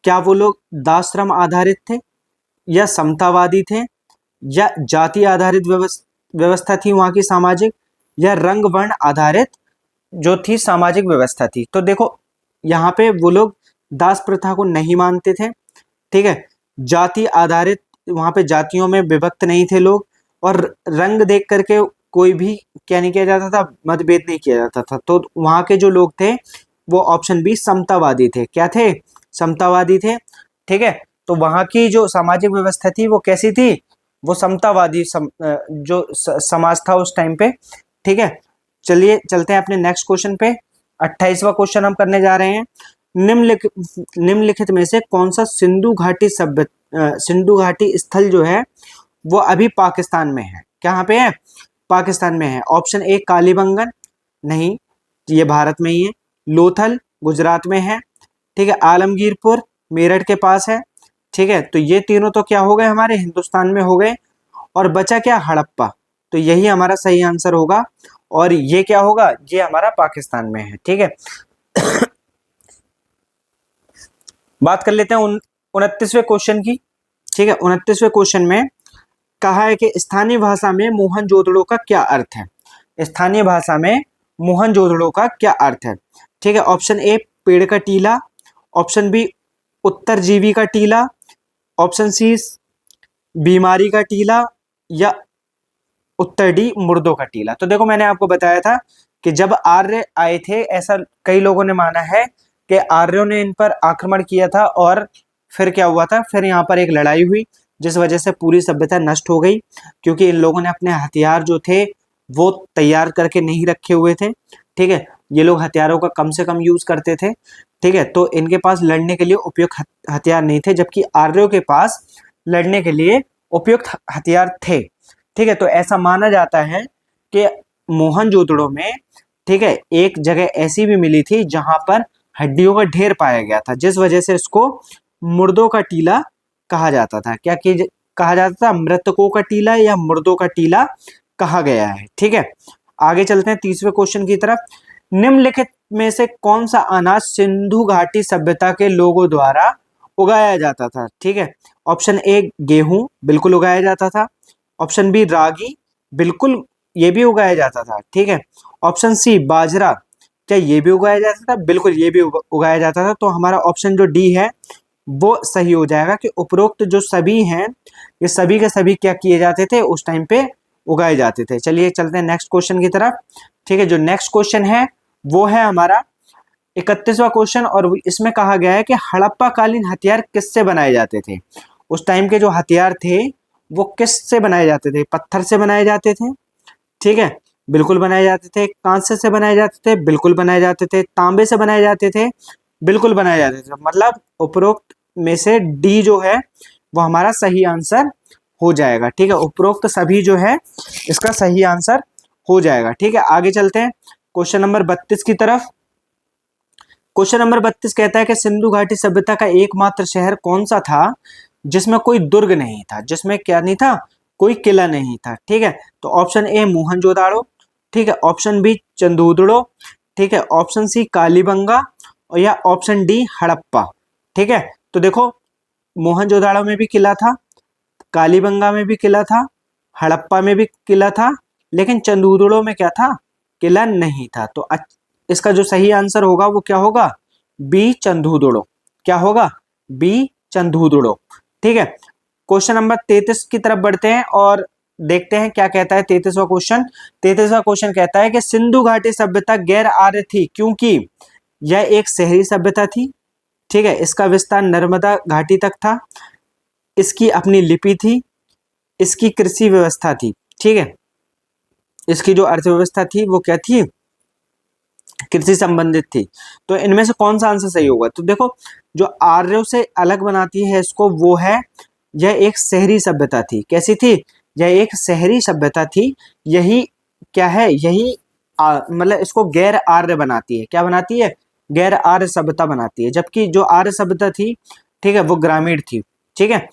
क्या वो लोग दाश्रम आधारित थे, या समतावादी थे, या जाति आधारित व्यवस्था थी वहां की सामाजिक, या रंग वर्ण आधारित जो थी सामाजिक व्यवस्था थी। तो देखो यहाँ पे वो लोग दास प्रथा को नहीं मानते थे। ठीक है, जाति आधारित, वहां पे जातियों में विभक्त नहीं थे लोग, और रंग देख करके कोई भी क्या नहीं किया जाता था, मतभेद नहीं किया जाता था। तो वहां के जो लोग थे वो ऑप्शन बी समतावादी थे। क्या थे, समतावादी थे। ठीक है, तो वहां की जो सामाजिक व्यवस्था थी वो कैसी थी, वो समतावादी जो समाज था उस टाइम पे। ठीक है, चलिए चलते हैं अपने नेक्स्ट क्वेश्चन पे। 28वां क्वेश्चन हम करने जा रहे हैं। निम्नलिखित में से कौन सा सिंधु घाटी स्थल जो है वो अभी पाकिस्तान में है। कहाँ पे है, पाकिस्तान में है। ऑप्शन ए कालीबंगन, नहीं, ये भारत में ही है। लोथल गुजरात में है। ठीक है, आलमगीरपुर मेरठ के पास है। ठीक है, तो ये तीनों तो क्या हो गए, हमारे हिंदुस्तान में हो गए। और बचा क्या, हड़प्पा। तो यही हमारा सही आंसर होगा, और ये क्या होगा, ये हमारा पाकिस्तान में है। ठीक है, बात कर लेते हैं 29वें क्वेश्चन की। ठीक है, 29वें क्वेश्चन में कहा है कि स्थानीय भाषा में मोहनजोदड़ो का क्या अर्थ है। स्थानीय भाषा में मोहनजोदड़ो का क्या अर्थ है। ठीक है, ऑप्शन ए पेड़ का टीला, ऑप्शन बी उत्तरजीवी का टीला, ऑप्शन सी बीमारी का टीला, या उत्तर डी मुर्दों का टीला। तो देखो मैंने आपको बताया था कि जब आर्य आए थे, ऐसा कई लोगों ने माना है कि आर्यों ने इन पर आक्रमण किया था, और फिर क्या हुआ था, फिर यहाँ पर एक लड़ाई हुई जिस वजह से पूरी सभ्यता नष्ट हो गई, क्योंकि इन लोगों ने अपने हथियार जो थे वो तैयार करके नहीं रखे हुए थे। ठीक है, ये लोग हथियारों का कम से कम यूज करते थे। ठीक है, तो इनके पास लड़ने के लिए उपयुक्त हथियार नहीं थे, जबकि आर्यों के पास लड़ने के लिए उपयुक्त हथियार थे। ठीक है, तो ऐसा माना जाता है कि मोहनजोदड़ो में, ठीक है, एक जगह ऐसी भी मिली थी जहां पर हड्डियों का ढेर पाया गया था, जिस वजह से इसको मुर्दों का टीला कहा जाता था। क्या कहा जाता था, मृतकों का टीला या मुर्दों का टीला कहा गया है। ठीक है, आगे चलते हैं 30वें क्वेश्चन की तरफ। निम्नलिखित में से कौन सा अनाज सिंधु घाटी सभ्यता के लोगों द्वारा उगाया जाता था। ठीक है, ऑप्शन ए गेहूं, बिल्कुल उगाया जाता था। ऑप्शन बी रागी, बिल्कुल ये भी उगाया जाता था। ठीक है, ऑप्शन सी बाजरा, क्या ये भी उगाया जाता था, बिल्कुल ये भी उगाया जाता था। तो हमारा ऑप्शन जो डी है वो सही हो जाएगा कि उपरोक्त जो सभी हैं ये सभी के सभी क्या किए जाते थे, उस टाइम पे उगाए जाते थे। चलिए चलते हैं नेक्स्ट क्वेश्चन की तरफ। ठीक है, जो नेक्स्ट क्वेश्चन है वो है हमारा 31वां क्वेश्चन, और इसमें कहा गया है कि हड़प्पा कालीन हथियार किससे बनाए जाते थे। उस टाइम के जो हथियार थे वो किससे बनाए जाते थे, पत्थर से बनाए जाते थे। ठीक है, बिल्कुल बनाए जाते थे। कांसे से बनाए जाते थे, बिल्कुल बनाए जाते थे। तांबे से बनाए जाते थे, बिल्कुल बनाए जाते थे। मतलब उपरोक्त में से डी जो है वो हमारा सही आंसर हो जाएगा। ठीक है, उपरोक्त सभी जो है इसका सही आंसर हो जाएगा। ठीक है, आगे चलते हैं क्वेश्चन नंबर 32 की तरफ। क्वेश्चन नंबर 32 कहता है कि सिंधु घाटी सभ्यता का एकमात्र शहर कौन सा था जिसमें कोई दुर्ग नहीं था, जिसमें क्या नहीं था, कोई किला नहीं था। ठीक है, तो ऑप्शन ए मोहनजोदाड़ो, ठीक है, ऑप्शन बी चंदूदड़ो, ठीक है, ऑप्शन सी कालीबंगा, और या ऑप्शन डी हड़प्पा। ठीक है, तो देखो मोहनजोदाड़ो में भी किला था, कालीबंगा में भी किला था, हड़प्पा में भी किला था, लेकिन चंदूदड़ो में क्या था, किला नहीं था। तो इसका जो सही आंसर होगा वो क्या होगा, बी चंदूदड़ो। क्या होगा, बी चंदूदड़ो। ठीक है, क्वेश्चन नंबर 33 की तरफ बढ़ते हैं और देखते हैं क्या कहता है 33वां क्वेश्चन। 33वां क्वेश्चन कहता है कि सिंधु घाटी सभ्यता गैर आर्य थी क्योंकि यह एक शहरी सभ्यता थी। ठीक है, इसका विस्तार नर्मदा घाटी तक था, इसकी अपनी लिपि थी, इसकी कृषि व्यवस्था थी। ठीक है, इसकी जो अर्थव्यवस्था थी वो क्या थी, कृषि संबंधित थी। तो इनमें से कौन सा आंसर सही होगा, तो देखो जो आर्यों से अलग बनाती है इसको वो है, यह एक शहरी सभ्यता थी। कैसी थी, यह एक शहरी सभ्यता थी। यही क्या है, यही मतलब इसको गैर आर्य बनाती है। क्या बनाती है, गैर आर्य सभ्यता बनाती है, जबकि जो आर्य सभ्यता थी, ठीक है, वो ग्रामीण थी। ठीक है,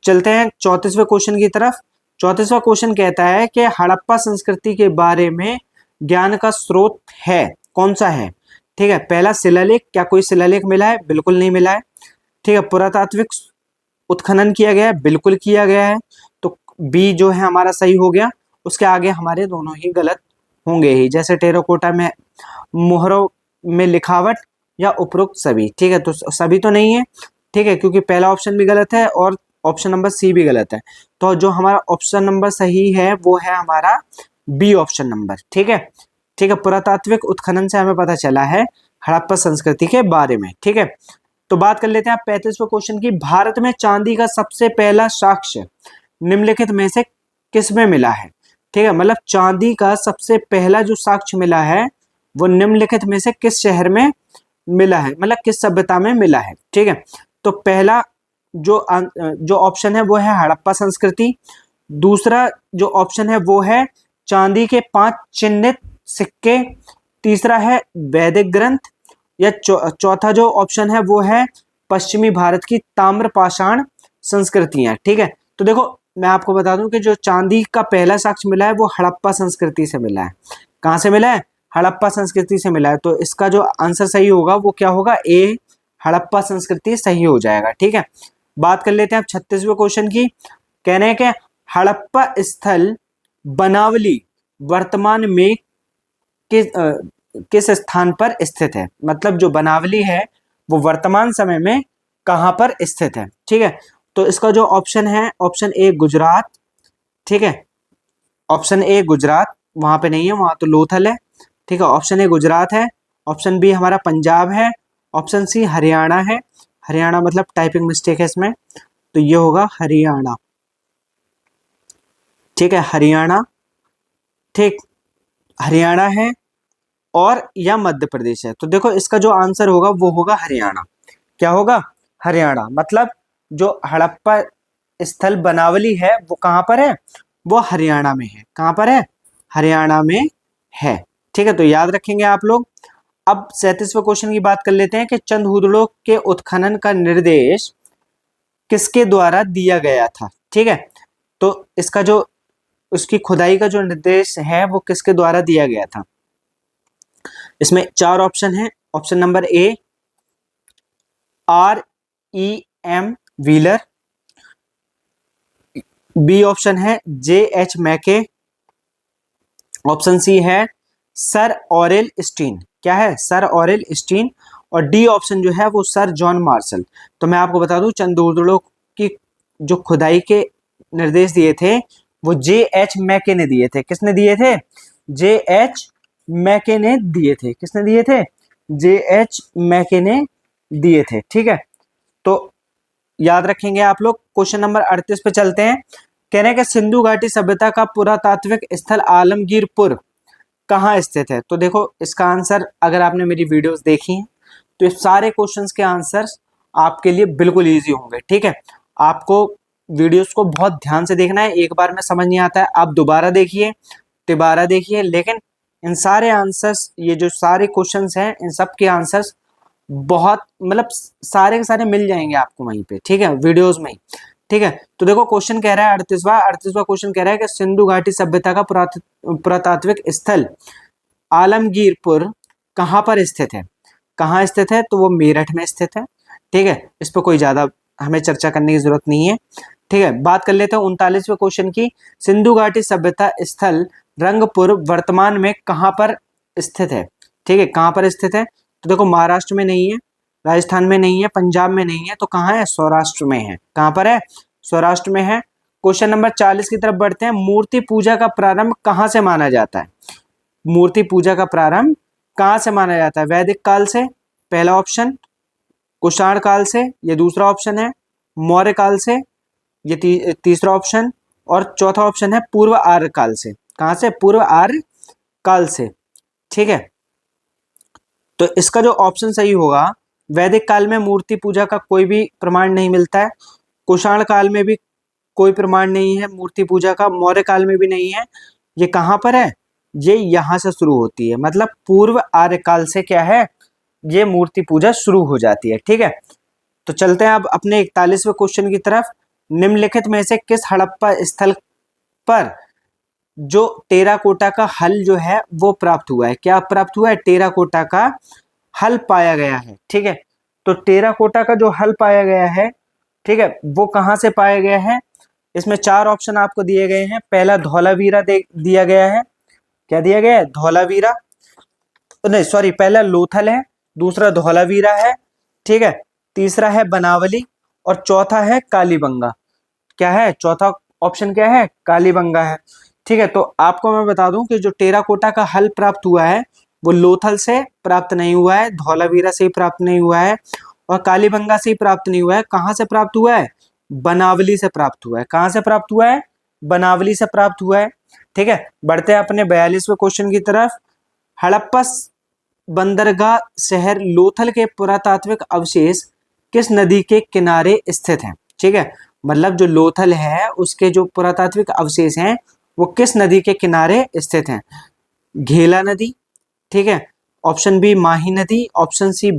चलते हैं 34वें क्वेश्चन की तरफ। 34वां क्वेश्चन कहता है कि हड़प्पा संस्कृति के बारे में ज्ञान का स्रोत है कौन सा है। ठीक है, पहला शिलालेख, क्या कोई शिलालेख मिला है, बिल्कुल नहीं मिला है। ठीक है, पुरातात्विक उत्खनन किया गया है, बिल्कुल किया गया है। तो बी जो है हमारा सही हो गया। उसके आगे हमारे दोनों ही गलत होंगे ही, जैसे टेराकोटा में मोहरों में लिखावट या उपरोक्त सभी। ठीक है, तो सभी तो नहीं है। ठीक है, क्योंकि पहला ऑप्शन भी गलत है और ऑप्शन नंबर सी भी गलत है। तो जो हमारा ऑप्शन नंबर सही है वो है हमारा बी ऑप्शन नंबर। ठीक है, ठीक है, पुरातात्विक उत्खनन से हमें पता चला है हड़प्पा संस्कृति के बारे में। ठीक है, तो बात कर लेते हैं 35वें क्वेश्चन की। भारत में चांदी का सबसे पहला साक्ष्य निम्नलिखित में से किस में मिला है। ठीक है, मतलब चांदी का सबसे पहला जो साक्ष्य मिला है वो निम्नलिखित में से किस शहर में मिला है, मतलब किस सभ्यता में मिला है। ठीक है, तो पहला जो ऑप्शन है वो है हड़प्पा संस्कृति। दूसरा जो ऑप्शन है वो है चांदी के 5 चिन्हित सिक्के। तीसरा है वैदिक ग्रंथ, या चौथा जो ऑप्शन है वो है पश्चिमी भारत की ताम्रपाषाण संस्कृतियां। ठीक है, तो देखो मैं आपको बता दूं कि जो चांदी का पहला साक्ष्य मिला है वो हड़प्पा संस्कृति से मिला है। कहां से मिला है, हड़प्पा संस्कृति से मिला है। तो इसका जो आंसर सही होगा वो क्या होगा, ए हड़प्पा संस्कृति सही हो जाएगा। ठीक है, बात कर लेते हैं अब 36वें क्वेश्चन की। कहने हैं कि हड़प्पा स्थल बनावली वर्तमान में किस स्थान पर स्थित है, मतलब जो बनावली है वो वर्तमान समय में कहां पर स्थित है। ठीक है, तो इसका जो ऑप्शन है ऑप्शन ए गुजरात। ठीक है, ऑप्शन ए गुजरात, वहां पे नहीं है, वहां तो लोथल है। ठीक है, ऑप्शन ए गुजरात है, ऑप्शन बी हमारा पंजाब है, ऑप्शन सी हरियाणा है। हरियाणा मतलब टाइपिंग मिस्टेक है इसमें, तो ये होगा हरियाणा। ठीक है, हरियाणा, ठीक, हरियाणा है और या मध्य प्रदेश है। तो देखो इसका जो आंसर होगा वो होगा हरियाणा। क्या होगा, हरियाणा। मतलब जो हड़प्पा स्थल बनावली है वो कहां पर है, वो हरियाणा में है। कहां पर है, हरियाणा में है। ठीक है, तो याद रखेंगे आप लोग। अब 37वें क्वेश्चन की बात कर लेते हैं कि चंदहुदड़ो के उत्खनन का निर्देश किसके द्वारा दिया गया था। ठीक है, तो इसका जो उसकी खुदाई का जो निर्देश है वो किसके द्वारा दिया गया था। इसमें 4 ऑप्शन है। Option number A REM Wheeler, B option है JH मैके, ऑप्शन सी है सर ऑरेल स्टीन। क्या है, सर ऑरेल स्टीन, और डी ऑप्शन जो है वो सर जॉन मार्शल। तो मैं आपको बता दूं चंदहुदड़ो की जो खुदाई के निर्देश दिए थे वो JH मैके ने दिए थे। किसने दिए थे, JH मैके ने दिए थे। किसने दिए थे, JH मैके ने दिए थे। ठीक है, तो याद रखेंगे आप लोग। क्वेश्चन नंबर 38 पे चलते हैं। कहने हैं कि सिंधु घाटी सभ्यता का पुरातात्विक स्थल आलमगीरपुर कहाँ स्थित है। तो देखो इसका आंसर, अगर आपने मेरी वीडियोस देखी हैं तो इस सारे क्वेश्चंस के आंसर्स आपके लिए बिल्कुल इजी होंगे। ठीक है, आपको वीडियोस को बहुत ध्यान से देखना है, एक बार में समझ नहीं आता है आप दोबारा देखिए, तिबारा देखिए, लेकिन इन सारे आंसर्स, ये जो सारे क्वेश्चंस हैं, इन सब के आंसर्स बहुत मतलब सारे के सारे मिल जाएंगे आपको वहीं पे, ठीक है, वीडियोस में ही। ठीक है, तो देखो क्वेश्चन कह रहा है 38वां क्वेश्चन कह रहा है कि सिंधु घाटी सभ्यता का पुरातात्विक स्थल आलमगीरपुर कहाँ पर स्थित है? कहाँ स्थित है? तो वो मेरठ में स्थित है। ठीक है, इस पर कोई ज्यादा हमें चर्चा करने की जरूरत नहीं है। ठीक है, बात कर लेते हैं 39वें क्वेश्चन की। सिंधु घाटी सभ्यता स्थल रंगपुर वर्तमान में कहाँ पर स्थित है? ठीक है, कहाँ पर स्थित है? तो देखो महाराष्ट्र में नहीं है, राजस्थान में नहीं है, पंजाब में नहीं है, तो कहाँ है? सौराष्ट्र में है। कहाँ पर है? सौराष्ट्र में है। क्वेश्चन नंबर 40 की तरफ बढ़ते हैं। मूर्ति पूजा का प्रारंभ कहाँ से माना जाता है? मूर्ति पूजा का प्रारंभ कहाँ से माना जाता है? वैदिक काल से, पहला ऑप्शन, कुषाण काल से, ये दूसरा ऑप्शन है, मौर्य काल से, ये तीसरा ऑप्शन, और चौथा ऑप्शन है पूर्व आर्य काल से। कहाँ से? पूर्व आर्य काल से। ठीक है, तो इसका जो ऑप्शन सही होगा, वैदिक काल में मूर्ति पूजा का कोई भी प्रमाण नहीं मिलता है, कुषाण काल में भी कोई प्रमाण नहीं है मूर्ति पूजा का, मौर्य काल में भी नहीं है। ये कहाँ पर है? ये यहां से शुरू होती है, मतलब पूर्व आर्य काल से क्या है, ये मूर्ति पूजा शुरू हो जाती है। ठीक है, तो चलते हैं अब अपने 41वें क्वेश्चन की तरफ। निम्नलिखित में से किस हड़प्पा स्थल पर जो टेराकोटा का हल जो है वो प्राप्त हुआ है? क्या प्राप्त हुआ है? टेराकोटा का हल पाया गया है। ठीक है, तो टेराकोटा का जो हल पाया गया है, ठीक है, वो कहाँ से पाया गया है? इसमें 4 ऑप्शन आपको दिए गए हैं। पहला धौलावीरा दिया गया है। क्या दिया गया है? धौलावीरा, नहीं सॉरी, पहला लोथल है, दूसरा धौलावीरा है, ठीक है, तीसरा है बनावली, और चौथा है कालीबंगा। क्या है? चौथा ऑप्शन क्या है? कालीबंगा है। ठीक है, तो आपको मैं बता दूं कि जो टेराकोटा का हल प्राप्त हुआ है वो लोथल से प्राप्त नहीं हुआ है, धौलावीरा से ही प्राप्त नहीं हुआ है, और कालीबंगा से ही प्राप्त नहीं हुआ है। कहाँ से प्राप्त हुआ है? बनावली से प्राप्त हुआ है। कहाँ से प्राप्त हुआ है? बनावली से प्राप्त हुआ है। ठीक है, बढ़ते हैं अपने 42वें क्वेश्चन की तरफ। हड़प्पा बंदरगाह शहर लोथल के पुरातात्विक अवशेष किस नदी के किनारे स्थित हैं? ठीक है, मतलब जो लोथल है उसके जो पुरातात्विक अवशेष हैं वो किस नदी के किनारे स्थित हैं? घेला नदी, ठीक है, ऑप्शन बी माही नदी, ऑप्शन सी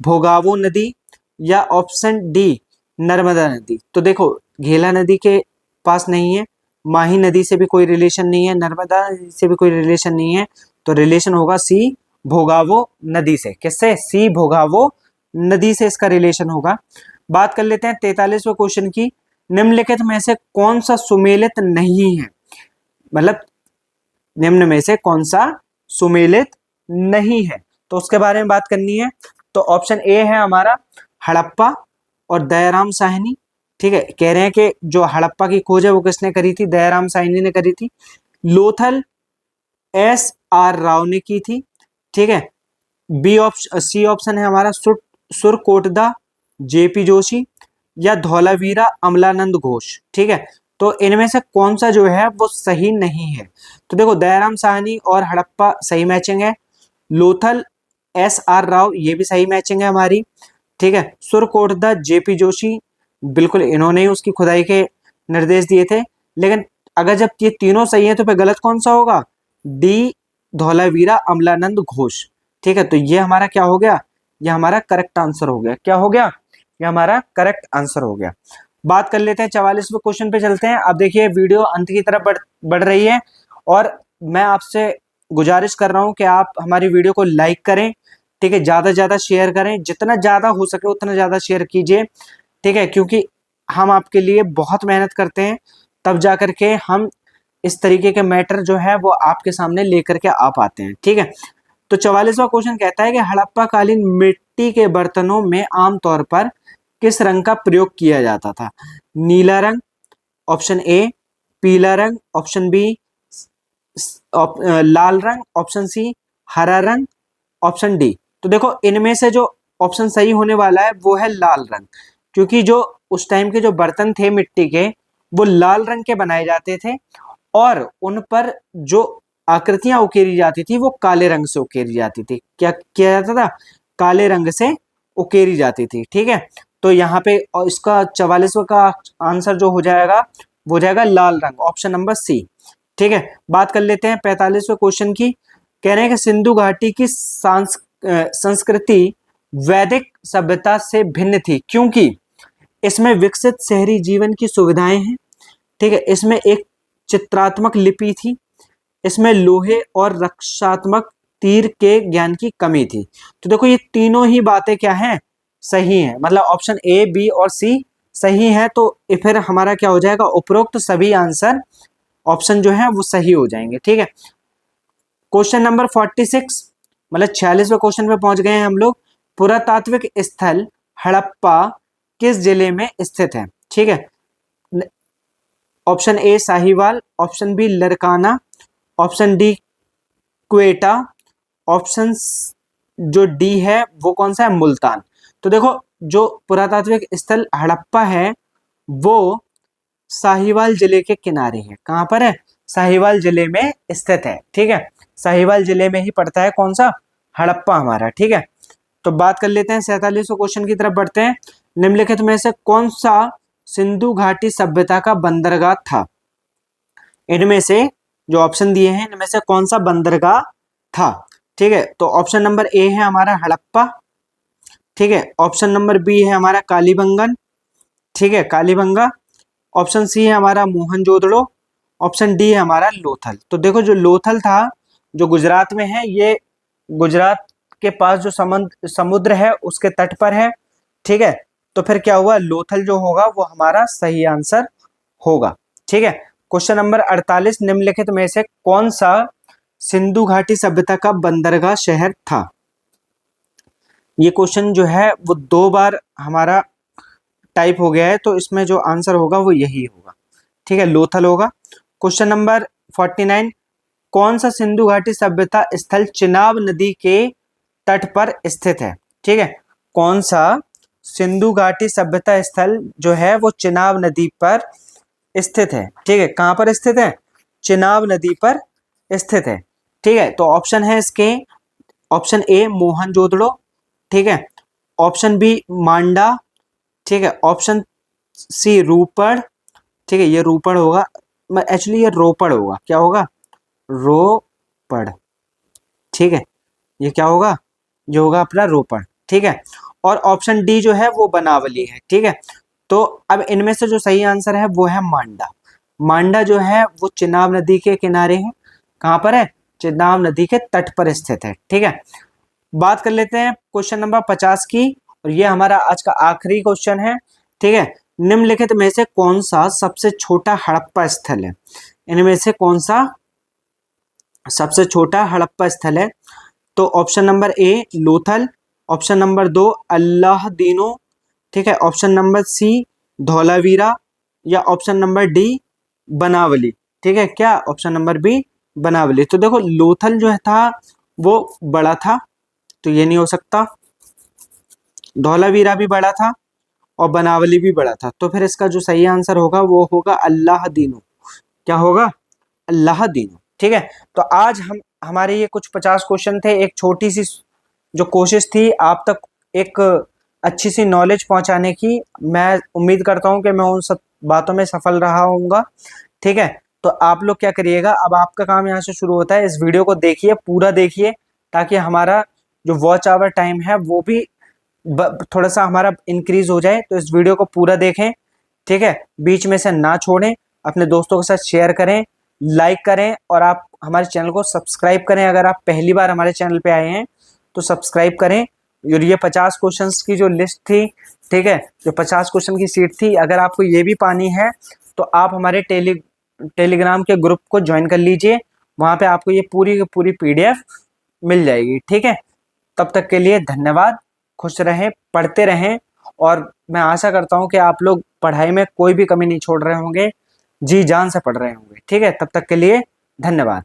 भोगावो नदी, या ऑप्शन डी नर्मदा नदी। तो देखो घेला नदी के पास नहीं है, माही नदी से भी कोई रिलेशन नहीं है, नर्मदा नदी से भी कोई रिलेशन नहीं है, तो रिलेशन होगा सी भोगावो नदी से। किससे? सी भोगावो नदी से इसका रिलेशन होगा। बात कर लेते हैं 43वें क्वेश्चन की। निम्नलिखित में से कौन सा सुमेलित नहीं है? मतलब निम्न में से कौन सा सुमेलित नहीं है, तो उसके बारे में बात करनी है। तो ऑप्शन ए है हमारा हड़प्पा और दयाराम साहनी। ठीक है, कह रहे हैं कि जो हड़प्पा की खोज है वो किसने करी थी? दयाराम साहनी ने करी थी। लोथल एस आर राव ने की थी। ठीक है, बी ऑप्शन, सी ऑप्शन है हमारा सुरकोटदा जेपी जोशी, या धौलावीरा अमलानंद घोष। ठीक है, तो इनमें से कौन सा जो है वो सही नहीं है? तो देखो दयाराम साहनी और हड़प्पा सही मैचिंग है, लोथल एस आर राव ये भी सही मैचिंग है हमारी। ठीक है, सुरकोटदा जेपी जोशी, बिल्कुल इन्होंने ही उसकी खुदाई के निर्देश दिए थे। लेकिन अगर जब ये तीनों सही है तो फिर गलत कौन सा होगा? डी धौलावीरा अमलानंद घोष। ठीक है, तो ये हमारा क्या हो गया? ये हमारा करेक्ट आंसर हो गया। क्या हो गया? ये हमारा करेक्ट आंसर हो गया। बात कर लेते हैं 44वें क्वेश्चन पे चलते हैं। अब देखिए वीडियो अंत की तरफ बढ़ रही है, और मैं आपसे गुजारिश कर रहा हूं कि आप हमारी वीडियो को लाइक करें। ठीक है, ज्यादा से ज्यादा शेयर करें, जितना ज्यादा हो सके उतना ज्यादा शेयर कीजिए। ठीक है, क्योंकि हम आपके लिए बहुत मेहनत करते हैं, तब जा करके हम इस तरीके के मैटर जो है वो आपके सामने लेकर के आ पाते हैं। ठीक है, तो 44वां क्वेश्चन कहता है कि हड़प्पा कालीन मिट्टी के बर्तनों में आमतौर पर किस रंग का प्रयोग किया जाता था? नीला रंग, ऑप्शन ए, पीला रंग, ऑप्शन बी लाल रंग, ऑप्शन सी हरा रंग, ऑप्शन डी। तो देखो इनमें से जो ऑप्शन सही होने वाला है वो है लाल रंग, क्योंकि जो उस टाइम के जो बर्तन थे मिट्टी के वो लाल रंग के बनाए जाते थे, और उन पर जो आकृतियां उकेरी जाती थी वो काले रंग से उकेरी जाती थी। क्या किया जाता था? काले रंग से उकेरी जाती थी। ठीक है, तो यहाँ पे और इसका 44वां का आंसर जो हो जाएगा वो हो जाएगा लाल रंग, ऑप्शन नंबर सी। ठीक है, बात कर लेते हैं 45वें क्वेश्चन की। कह रहे हैं कि सिंधु घाटी की संस्कृति वैदिक सभ्यता से भिन्न थी क्योंकि इसमें विकसित शहरी जीवन की सुविधाएं हैं। ठीक है, इसमें एक चित्रात्मक लिपि थी, इसमें लोहे और रक्षात्मक तीर के ज्ञान की कमी थी। तो देखो ये तीनों ही बातें क्या हैं, सही हैं, मतलब ऑप्शन ए, बी और सी सही है। तो फिर हमारा क्या हो जाएगा, उपरोक्त सभी आंसर ऑप्शन जो है वो सही हो जाएंगे। ठीक है, क्वेश्चन नंबर 46 मतलब 46वें क्वेश्चन पे पहुंच गए हैं हम लोग। पुरातात्विक स्थल हड़प्पा किस जिले में स्थित है? ठीक है, option A Sahiwal, option B Larkana, option D Quetta, option जो डी है वो कौन सा है, मुल्तान। तो देखो जो पुरातात्विक स्थल हड़प्पा है वो साहिवाल जिले के किनारे है। कहां पर है, साहिवाल जिले में स्थित है। ठीक है, साहिवाल जिले में ही पड़ता है कौन सा, हड़प्पा हमारा। ठीक है, तो बात कर लेते हैं 47वें क्वेश्चन की तरफ बढ़ते हैं। निम्नलिखित में से कौन सा सिंधु घाटी सभ्यता का बंदरगाह था? इनमें से जो ऑप्शन दिए हैं इनमें से कौन सा बंदरगाह था? ठीक है, तो ऑप्शन नंबर ए है हमारा हड़प्पा। ठीक है, ऑप्शन नंबर बी है हमारा कालीबंगन। ठीक है, कालीबंगा। ऑप्शन सी है हमारा मोहनजोदड़ो, ऑप्शन डी है हमारा लोथल। तो देखो जो लोथल था जो गुजरात में है, ये गुजरात के पास जो समुद्र है उसके तट पर है। ठीक है, तो फिर क्या हुआ, लोथल जो होगा वो हमारा सही आंसर होगा। ठीक है, क्वेश्चन नंबर 48 निम्नलिखित में से कौन सा सिंधु घाटी सभ्यता का बंदरगाह शहर था? ये क्वेश्चन जो है वो 2 बार हमारा टाइप हो गया है, तो इसमें जो आंसर होगा वो यही होगा। ठीक है, लोथल होगा। क्वेश्चन नंबर 49 कौन सा सिंधु घाटी सभ्यता स्थल चिनाब नदी के तट पर स्थित है? ठीक है, कौन सा सिंधु घाटी सभ्यता स्थल जो है वो चिनाब नदी पर स्थित है? ठीक है, कहां पर स्थित है, चिनाब नदी पर स्थित है। ठीक है, तो ऑप्शन है इसके, ऑप्शन ए मोहनजोदड़ो, ठीक है, ऑप्शन बी मांडा, ठीक है, ऑप्शन सी रूपड़, ठीक है, ये रूपड़ होगा, एक्चुअली ये रोपड़ होगा। क्या होगा, रोपड़। ठीक है, ये क्या होगा, ये होगा अपना रोपड़। ठीक है, और ऑप्शन डी जो है वो बनावली है। ठीक है, तो अब इनमें से जो सही आंसर है वो है मांडा। मांडा जो है वो चिनाब नदी के किनारे है। कहां पर है, चिनाब नदी के तट पर स्थित है। ठीक है, बात कर लेते हैं क्वेश्चन नंबर 50 की, और ये हमारा आज का आखिरी क्वेश्चन है। ठीक है, निम्नलिखित में से कौन सा सबसे छोटा हड़प्पा स्थल है? इनमें से कौन सा सबसे छोटा हड़प्पा स्थल है? तो ऑप्शन नंबर ए लोथल, ऑप्शन नंबर 2 अल्लाहदीनो, ठीक है, ऑप्शन नंबर सी धौलावीरा, या ऑप्शन नंबर डी बनावली। ठीक है, क्या ऑप्शन नंबर बी बनावली। तो देखो लोथल जो है था वो बड़ा था, तो ये नहीं हो सकता। धौलावीरा भी बड़ा था और बनावली भी बड़ा था, तो फिर इसका जो सही आंसर होगा वो होगा अल्लाहदीनो। क्या होगा, अल्लाहदीनो। ठीक है, तो आज हम हमारे ये कुछ 50 क्वेश्चन थे, एक छोटी सी जो कोशिश थी आप तक एक अच्छी सी नॉलेज पहुंचाने की। मैं उम्मीद करता हूं कि मैं उन सब बातों में सफल रहा होऊंगा। ठीक है, तो आप लोग क्या करिएगा, अब आपका काम यहाँ से शुरू होता है, इस वीडियो को देखिए, पूरा देखिए, ताकि हमारा जो वॉच आवर टाइम है वो भी थोड़ा सा हमारा इंक्रीज हो जाए। तो इस वीडियो को पूरा देखें। ठीक है, बीच में से ना छोड़ें, अपने दोस्तों के साथ शेयर करें, लाइक करें, और आप हमारे चैनल को सब्सक्राइब करें। अगर आप पहली बार हमारे चैनल पे आए हैं तो सब्सक्राइब करें। और ये 50 क्वेश्चंस की जो लिस्ट थी, ठीक है, जो 50 क्वेश्चन की सीट थी, अगर आपको ये भी पानी है तो आप हमारे टेलीग्राम के ग्रुप को ज्वाइन कर लीजिए। वहाँ पे आपको ये पूरी की पूरी PDF मिल जाएगी। ठीक है, तब तक के लिए धन्यवाद। खुश रहें, पढ़ते रहें, और मैं आशा करता हूँ कि आप लोग पढ़ाई में कोई भी कमी नहीं छोड़ रहे होंगे, जी जान से पढ़ रहे होंगे। ठीक है, तब तक के लिए धन्यवाद।